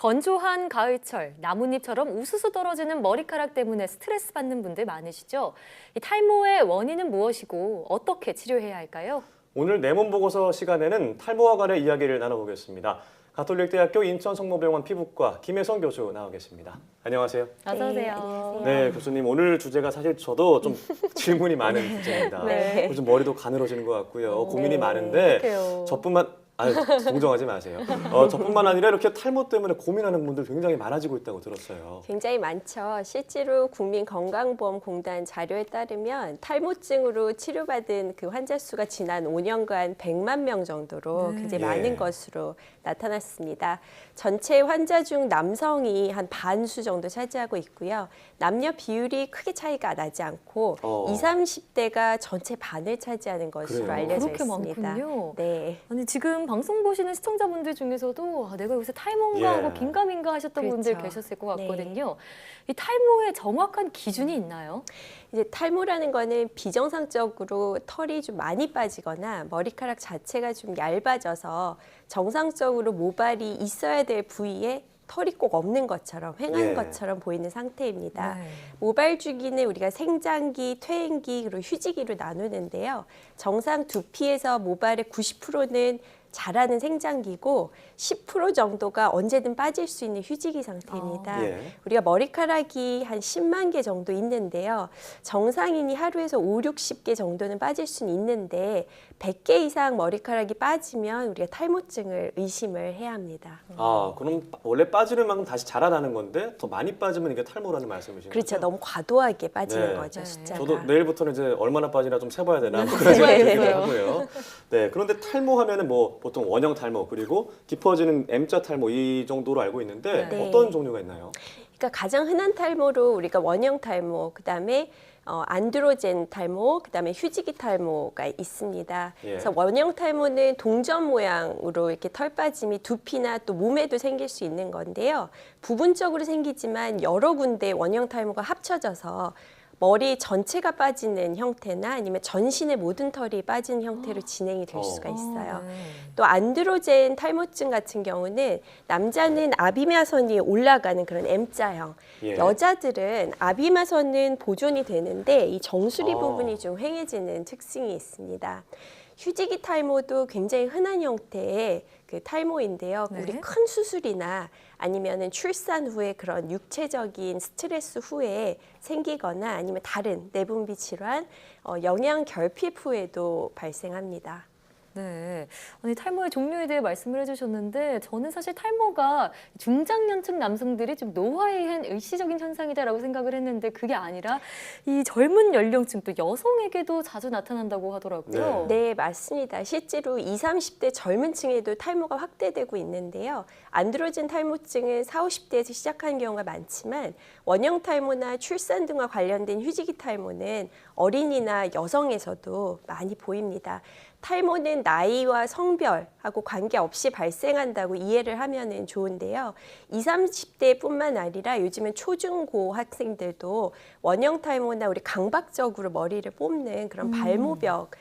건조한 가을철, 나뭇잎처럼 우수수 떨어지는 머리카락 때문에 스트레스 받는 분들 많으시죠? 이 탈모의 원인은 무엇이고 어떻게 치료해야 할까요? 오늘 내 몸 보고서 시간에는 탈모와 관련 이야기를 나눠보겠습니다. 가톨릭대학교 인천성모병원 피부과 김혜성 교수 나와 계십니다. 안녕하세요. 어서 오세요. 네, 안녕하세요. 네, 교수님 오늘 주제가 사실 저도 좀 질문이 많은 주제입니다. 네. 요즘 머리도 가늘어지는 것 같고요. 고민이 네, 많은데 어떡해요. 동정하지 마세요. 저뿐만 아니라 이렇게 탈모 때문에 고민하는 분들 굉장히 많아지고 있다고 들었어요. 굉장히 많죠. 실제로 국민건강보험공단 자료에 따르면 탈모증으로 치료받은 그 환자 수가 지난 5년간 100만 명 정도로 굉장히 예. 많은 것으로 나타났습니다. 전체 환자 중 남성이 한 반수 정도 차지하고 있고요. 남녀 비율이 크게 차이가 나지 않고 20, 30대가 전체 반을 차지하는 것으로 그래요? 알려져 그렇게 있습니다. 많군요. 네. 아니 지금 방송 보시는 시청자분들 중에서도 내가 요새 탈모인가 하고 예. 긴가민가 하셨던 그렇죠. 분들 계셨을 것 네. 같거든요. 이 탈모의 정확한 기준이 있나요? 이제 탈모라는 거는 비정상적으로 털이 좀 많이 빠지거나 머리카락 자체가 좀 얇아져서 정상적으로 모발이 있어야 될 부위에 털이 꼭 없는 것처럼 횡한 예. 것처럼 보이는 상태입니다. 네. 모발 주기는 우리가 생장기, 퇴행기, 그리고 휴지기로 나누는데요. 정상 두피에서 모발의 90%는 자라는 생장기고 10% 정도가 언제든 빠질 수 있는 휴지기 상태입니다. 예. 우리가 머리카락이 한 10만 개 정도 있는데요. 정상인이 하루에서 5, 60개 정도는 빠질 수는 있는데 100개 이상 머리카락이 빠지면 우리가 탈모증을 의심을 해야 합니다. 그럼 원래 빠지는 만큼 다시 자라나는 건데 더 많이 빠지면 이게 탈모라는 말씀이신 그렇죠. 거죠? 너무 과도하게 빠지는 네. 거죠, 네. 숫자가. 저도 내일부터는 이제 얼마나 빠지나 좀 세봐야 되나 뭐 그런 생각이 들기도 하고요. 네, 그런데 탈모하면은 뭐 보통 원형 탈모 그리고 깊어지는 M자 탈모 이 정도로 알고 있는데 네. 어떤 종류가 있나요? 그러니까 가장 흔한 탈모로 우리가 원형 탈모, 그다음에 안드로젠 탈모, 그다음에 휴지기 탈모가 있습니다. 예. 그래서 원형 탈모는 동전 모양으로 이렇게 털 빠짐이 두피나 또 몸에도 생길 수 있는 건데요. 부분적으로 생기지만 여러 군데 원형 탈모가 합쳐져서 머리 전체가 빠지는 형태나 아니면 전신의 모든 털이 빠지는 형태로 진행이 될 수가 있어요. 네. 또 안드로젠 탈모증 같은 경우는 남자는 아비마선이 올라가는 그런 M자형, 예. 여자들은 아비마선은 보존이 되는데 이 정수리 아. 부분이 좀 휑해지는 특징이 있습니다. 휴지기 탈모도 굉장히 흔한 형태의 그 탈모인데요. 네. 우리 큰 수술이나 아니면은 출산 후에 그런 육체적인 스트레스 후에 생기거나 아니면 다른 내분비 질환, 영양 결핍 후에도 발생합니다. 네. 아니, 탈모의 종류에 대해 말씀을 해주셨는데 저는 사실 탈모가 중장년층 남성들이 좀 노화에 의한 일시적인 현상이다라고 생각을 했는데 그게 아니라 이 젊은 연령층 또 여성에게도 자주 나타난다고 하더라고요. 네, 맞습니다. 실제로 20, 30대 젊은 층에도 탈모가 확대되고 있는데요. 안드로젠 탈모증은 40, 50대에서 시작하는 경우가 많지만 원형 탈모나 출산 등과 관련된 휴지기 탈모는 어린이나 여성에서도 많이 보입니다. 탈모는 나이와 성별하고 관계없이 발생한다고 이해를 하면 좋은데요. 20, 30대뿐만 아니라 요즘은 초중고 학생들도 원형 탈모나 우리 강박적으로 머리를 뽑는 그런 발모벽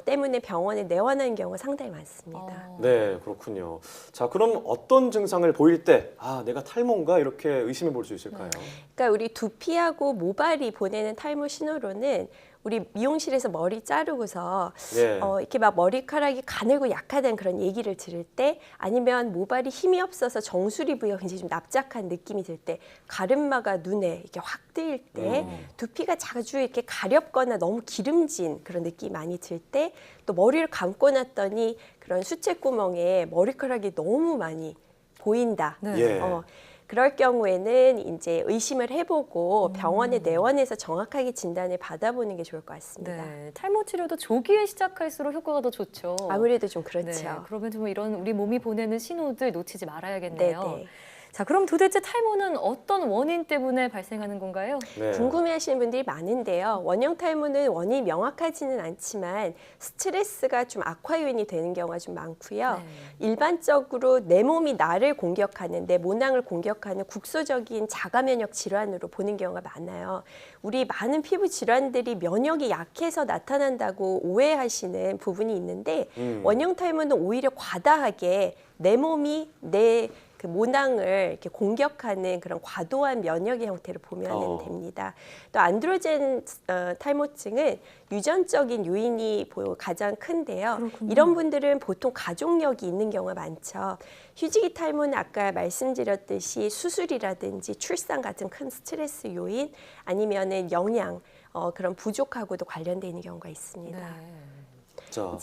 때문에 병원에 내원하는 경우가 상당히 많습니다. 네, 그렇군요. 자, 그럼 어떤 증상을 보일 때 내가 탈모인가 이렇게 의심해 볼 수 있을까요? 그러니까 우리 두피하고 모발이 보내는 탈모 신호로는 우리 미용실에서 머리 자르고서 예. 이렇게 막 머리카락이 가늘고 약하다는 그런 얘기를 들을 때 아니면 모발이 힘이 없어서 정수리 부위가 굉장히 좀 납작한 느낌이 들 때 가르마가 눈에 이렇게 확 뜨일 때 두피가 자주 이렇게 가렵거나 너무 기름진 그런 느낌이 많이 들 때 또 머리를 감고 났더니 그런 수채구멍에 머리카락이 너무 많이 보인다. 네. 예. 그럴 경우에는 이제 의심을 해보고 병원에 내원해서 정확하게 진단을 받아보는 게 좋을 것 같습니다. 네. 탈모 치료도 조기에 시작할수록 효과가 더 좋죠. 아무래도 좀 네. 그렇죠. 그러면 좀 이런 우리 몸이 보내는 신호들 놓치지 말아야겠네요. 네. 자, 그럼 도대체 탈모는 어떤 원인 때문에 발생하는 건가요? 네. 궁금해하시는 분들이 많은데요. 원형 탈모는 원인이 명확하지는 않지만 스트레스가 좀 악화 요인이 되는 경우가 좀 많고요. 네. 일반적으로 내 몸이 나를 공격하는, 내 모낭을 공격하는 국소적인 자가 면역 질환으로 보는 경우가 많아요. 우리 많은 피부 질환들이 면역이 약해서 나타난다고 오해하시는 부분이 있는데 원형 탈모는 오히려 과다하게 내 몸이 내 그 그 모낭을 이렇게 공격하는 그런 과도한 면역의 형태로 보면 됩니다. 또 안드로젠 탈모증은 유전적인 요인이 가장 큰데요. 그렇군요. 이런 분들은 보통 가족력이 있는 경우가 많죠. 휴지기 탈모는 아까 말씀드렸듯이 수술이라든지 출산 같은 큰 스트레스 요인 아니면은 영양 그런 부족하고도 관련돼 있는 경우가 있습니다. 자,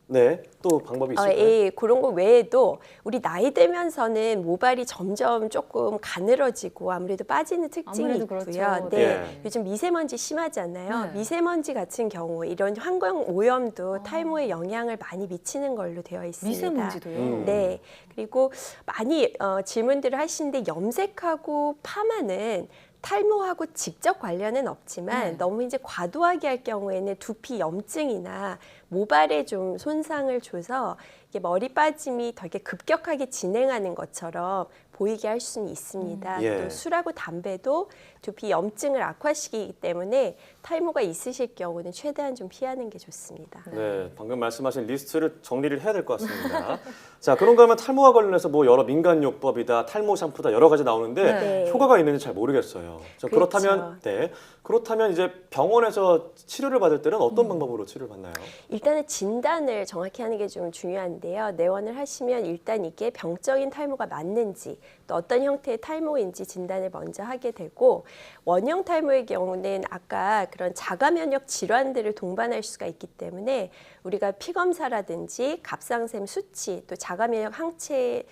네, 또 방법이 있을까요? 예, 그런 거 외에도 우리 나이 들면서는 모발이 점점 조금 가늘어지고 아무래도 빠지는 특징이 아무래도 있고요. 그렇죠. 네, 네. 요즘 미세먼지 심하잖아요. 네. 미세먼지 같은 경우에 이런 환경 오염도 탈모에 영향을 많이 미치는 걸로 되어 있습니다. 미세먼지도요. 네, 그리고 많이 질문들을 하시는데 염색하고 파마는 탈모하고 직접 관련은 없지만 네. 너무 이제 과도하게 할 경우에는 두피 염증이나 모발에 좀 손상을 줘서 이게 머리 빠짐이 되게 급격하게 진행하는 것처럼 보이게 할 수는 있습니다. 예. 또 술하고 담배도 두피 염증을 악화시키기 때문에 탈모가 있으실 경우는 최대한 좀 피하는 게 좋습니다. 네, 방금 말씀하신 리스트를 정리를 해야 될 것 같습니다. 자, 그런가 하면 탈모와 관련해서 뭐 여러 민간요법이다, 탈모 샴푸다 여러 가지 나오는데 네. 효과가 있는지 잘 모르겠어요. 자, 그렇죠. 그렇다면 이제 병원에서 치료를 받을 때는 어떤 방법으로 치료를 받나요? 일단은 진단을 정확히 하는 게 좀 중요한데요. 내원을 하시면 일단 이게 병적인 탈모가 맞는지 또 어떤 형태의 탈모인지 진단을 먼저 하게 되고 원형 탈모의 경우는 아까 그런 자가 면역 질환들을 동반할 수가 있기 때문에 우리가 피 검사라든지 갑상샘 수치 또 자가 면역 항체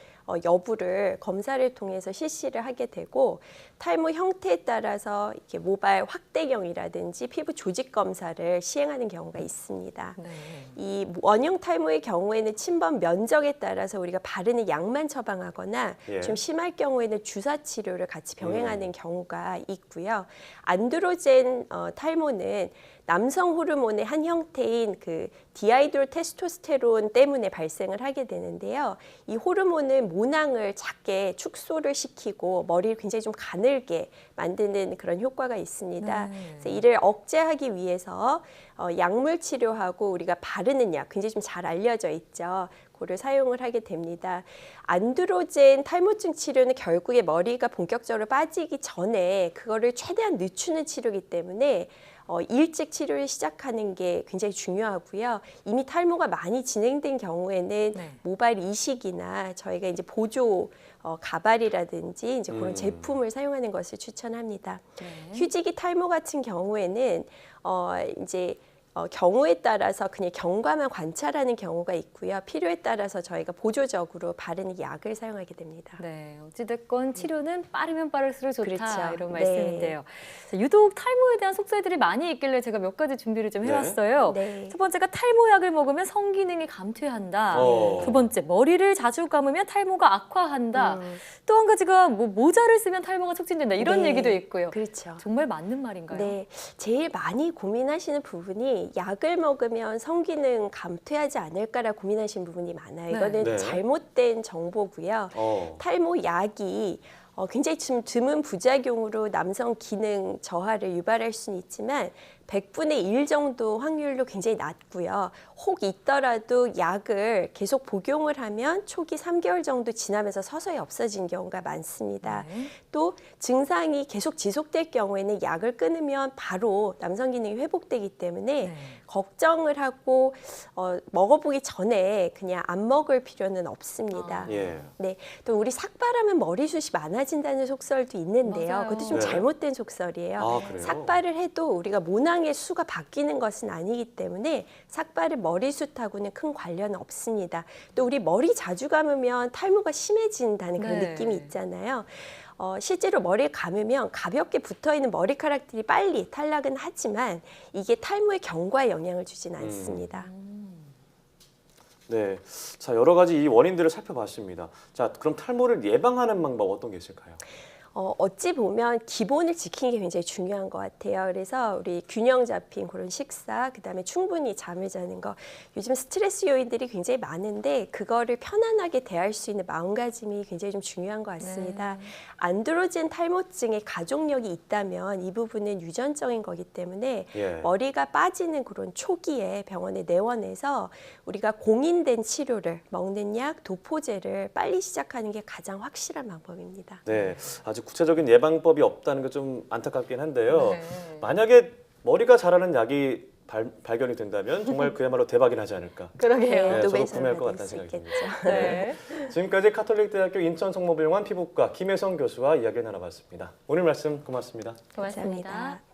여부를 검사를 통해서 실시를 하게 되고 탈모 형태에 따라서 이렇게 모발 확대경이라든지 피부 조직 검사를 시행하는 경우가 있습니다. 네. 이 원형 탈모의 경우에는 침범 면적에 따라서 우리가 바르는 약만 처방하거나 예. 좀 심할 경우에는 주사 치료를 같이 병행하는 경우가 있고요. 안드로젠 탈모는 남성 호르몬의 한 형태인 그 디하이드로 테스토스테론 때문에 발생을 하게 되는데요. 이 호르몬은 모낭을 작게 축소를 시키고 머리를 굉장히 좀 가늘게 만드는 그런 효과가 있습니다. 네. 그래서 이를 억제하기 위해서 약물 치료하고 우리가 바르는 약 굉장히 좀 잘 알려져 있죠. 그거를 사용을 하게 됩니다. 안드로젠 탈모증 치료는 결국에 머리가 본격적으로 빠지기 전에 그거를 최대한 늦추는 치료이기 때문에 일찍 치료를 시작하는 게 굉장히 중요하고요. 이미 탈모가 많이 진행된 경우에는 네. 모발 이식이나 저희가 이제 보조 가발이라든지 이제 그런 음. 제품을 사용하는 것을 추천합니다. 네. 휴지기 탈모 같은 경우에는 이제 경우에 따라서 그냥 경과만 관찰하는 경우가 있고요. 필요에 따라서 저희가 보조적으로 바르는 약을 사용하게 됩니다. 네, 어찌됐건 치료는 빠르면 빠를수록 좋다 그렇죠. 이런 네. 말씀인데요. 자, 유독 탈모에 대한 속설들이 많이 있길래 제가 몇 가지 준비를 좀 네. 해왔어요. 네. 첫 번째가 탈모약을 먹으면 성기능이 감퇴한다. 두 번째, 머리를 자주 감으면 탈모가 악화한다. 또 한 가지가 뭐 모자를 쓰면 탈모가 촉진된다. 이런 네. 얘기도 있고요. 그렇죠. 정말 맞는 말인가요? 네, 제일 많이 고민하시는 부분이 약을 먹으면 성기능 감퇴하지 않을까라 고민하시는 부분이 많아요. 네. 이거는 네. 잘못된 정보고요. 탈모 약이 굉장히 좀 드문 부작용으로 남성 기능 저하를 유발할 수는 있지만 100분의 1 정도 확률로 굉장히 낮고요. 혹 있더라도 약을 계속 복용을 하면 초기 3개월 정도 지나면서 서서히 없어진 경우가 많습니다. 네. 또 증상이 계속 지속될 경우에는 약을 끊으면 바로 남성 기능이 회복되기 때문에 네. 걱정을 하고 먹어보기 전에 그냥 안 먹을 필요는 없습니다. 예. 네, 또 우리 삭발하면 머리숱이 많아진다는 속설도 있는데요. 맞아요. 그것도 좀 네. 잘못된 속설이에요. 아, 그래요? 삭발을 해도 우리가 모낭의 수가 바뀌는 것은 아니기 때문에 삭발은 머리숱하고는 큰 관련은 없습니다. 또 우리 머리 자주 감으면 탈모가 심해진다는 그런 네. 느낌이 있잖아요. 실제로 머리를 감으면 가볍게 붙어있는 머리카락들이 빨리 탈락은 하지만 이게 탈모의 경과에 영향을 주진 않습니다. 네. 자, 여러 가지 이 원인들을 살펴봤습니다. 자, 그럼 탈모를 예방하는 방법 어떤 게 있을까요? 어찌 보면 기본을 지키는 게 굉장히 중요한 것 같아요. 그래서 우리 균형 잡힌 그런 식사, 그다음에 충분히 잠을 자는 거. 요즘 스트레스 요인들이 굉장히 많은데 그거를 편안하게 대할 수 있는 마음가짐이 굉장히 좀 중요한 것 같습니다. 안드로젠 탈모증에 가족력이 있다면 이 부분은 유전적인 거기 때문에 예. 머리가 빠지는 그런 초기에 병원에 내원해서 우리가 공인된 치료를 먹는 약, 도포제를 빨리 시작하는 게 가장 확실한 방법입니다. 네, 아주 구체적인 예방법이 없다는 게 좀 안타깝긴 한데요. 네. 만약에 머리가 자라는 약이 발견이 된다면 정말 그야말로 대박이 나지 않을까. 그러게요. 네, 저도 노벨상을 구매할 것 받을 같다는 수 생각이 있겠죠. 듭니다. 네. 지금까지 카톨릭대학교 인천성모병원 피부과 김혜성 교수와 이야기 나눠봤습니다. 오늘 말씀 고맙습니다. 고맙습니다. 감사합니다.